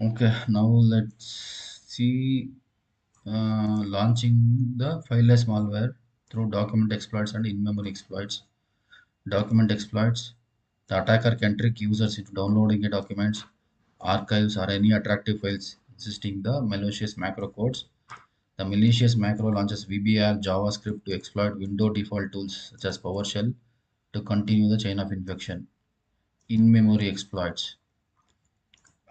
Okay, now let's see launching the fileless malware through document exploits and in-memory exploits. Document exploits. The attacker can trick users into downloading a documents, archives, or any attractive files existing the malicious macro codes. The malicious macro launches VBR JavaScript to exploit Windows default tools such as PowerShell to continue the chain of infection. In-memory exploits.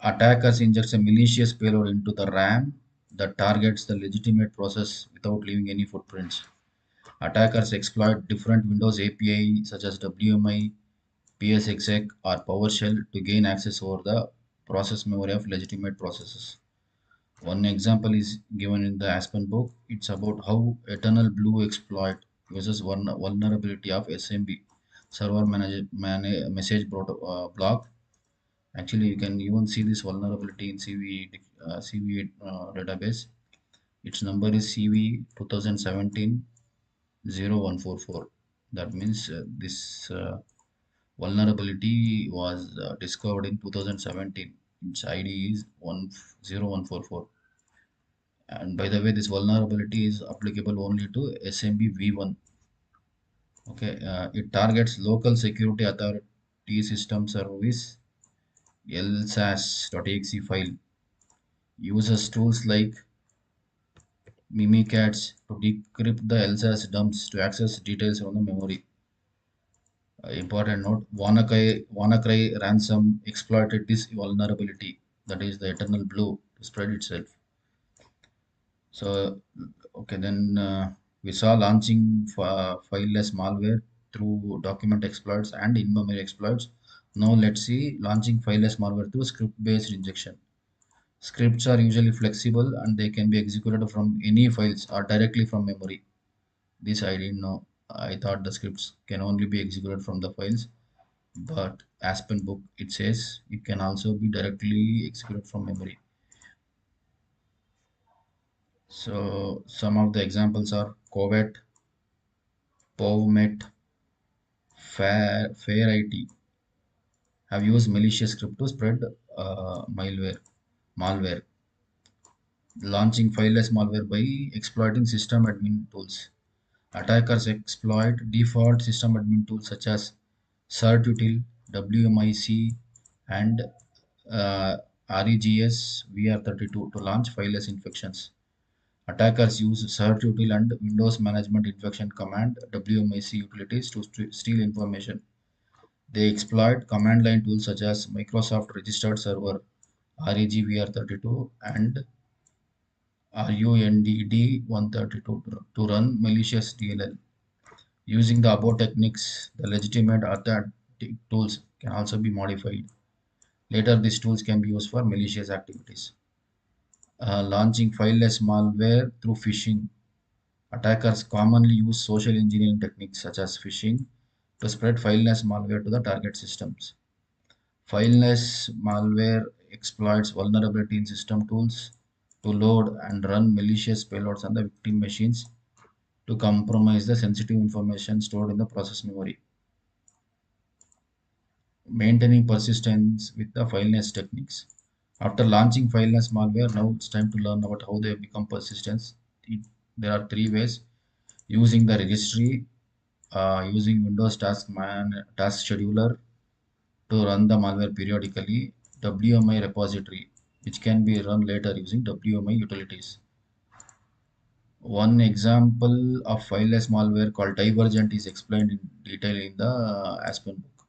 Attackers inject a malicious payload into the RAM that targets the legitimate process without leaving any footprints. Attackers exploit different Windows API such as WMI, PSExec, or PowerShell to gain access over the process memory of legitimate processes. One example is given in the Aspen book. It's about how Eternal Blue exploit uses vulnerability of SMB server message block. Actually, you can even see this vulnerability in CV database. Its number is CV 2017-0144. That means this vulnerability was discovered in 2017. Its ID is 10144. And by the way, this vulnerability is applicable only to SMB v1. Okay, it targets local security authority system service lsas.exe file. Uses tools like Mimikatz to decrypt the LSAS dumps to access details from the memory. Important note: WannaCry ransom exploited this vulnerability, that is the Eternal Blue, to spread itself. So, okay, then we saw launching fileless malware through document exploits and in-memory exploits. Now let's see launching fileless malware through script-based injection. Scripts are usually flexible and they can be executed from any files or directly from memory. This I didn't know. I thought the scripts can only be executed from the files, but Aspen book it says it can also be directly executed from memory. So some of the examples are Covet, PovMet, Fair IT have used malicious script to spread malware, launching fileless malware by exploiting system admin tools. Attackers exploit default system admin tools such as certutil, WMIC, and uh, regs VR32 to launch fileless infections. Attackers use certutil and Windows Management Infection Command WMIC utilities to steal information. They exploit command line tools such as Microsoft Registered Server REGVR32 and RUNDD132 to run malicious DLL. Using the above techniques, the legitimate authentic tools can also be modified. Later, these tools can be used for malicious activities. Launching fileless malware through phishing. Attackers commonly use social engineering techniques such as phishing to spread fileless malware to the target systems. Fileless malware exploits vulnerability in system tools to load and run malicious payloads on the victim machines to compromise the sensitive information stored in the process memory. Maintaining persistence with the fileless techniques. After launching fileless malware, now it's time to learn about how they become persistent. There are three ways: using the registry, using Windows task scheduler to run the malware periodically, WMI repository, which can be run later using WMI utilities. One example of fileless malware called Divergent is explained in detail in the Aspen book.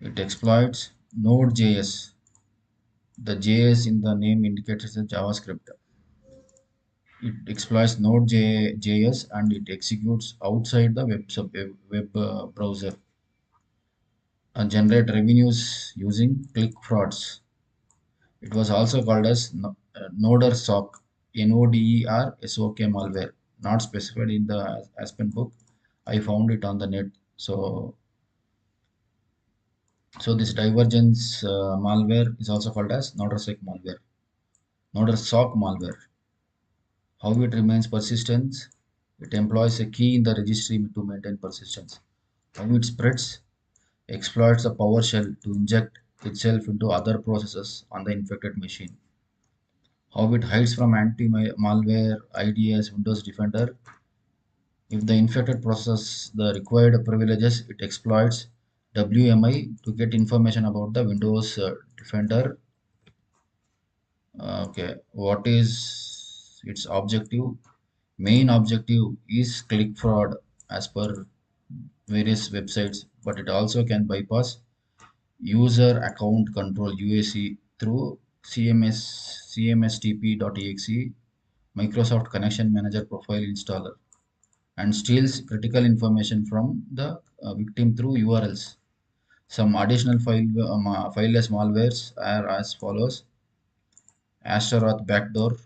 It exploits Node.js. The JS in the name indicates it's a JavaScript. It exploits Node.js and it executes outside the web browser and generate revenues using click frauds. It was also called as Nodersok, Nodersok malware, not specified in the Aspen book. I found it on the net. So this divergence malware is also called as Nodersok malware. How it remains persistent? It employs a key in the registry to maintain persistence. How it spreads? Exploits a PowerShell to inject itself into other processes on the infected machine. How it hides from anti-malware IDS Windows Defender. If the infected process the required privileges, it exploits WMI to get information about the Windows Defender. Okay, what is its objective? Main objective is click fraud as per various websites, but it also can bypass user account control UAC through cmstp.exe Microsoft Connection Manager profile installer and steals critical information from the victim through URLs. Some additional fileless malwares are as follows: Astaroth backdoor,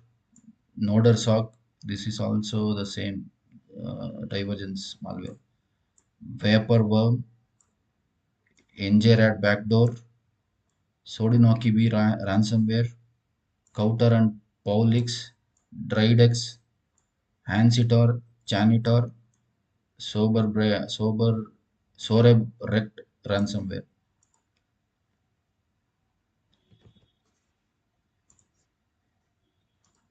Noder sock. This is also the same divergence malware. Vapor worm, NJRAT backdoor, Sodinokibi ransomware, Couter and Paulix, Dridex, Hansitor, Janitor, Sober, Soreb Rect ransomware.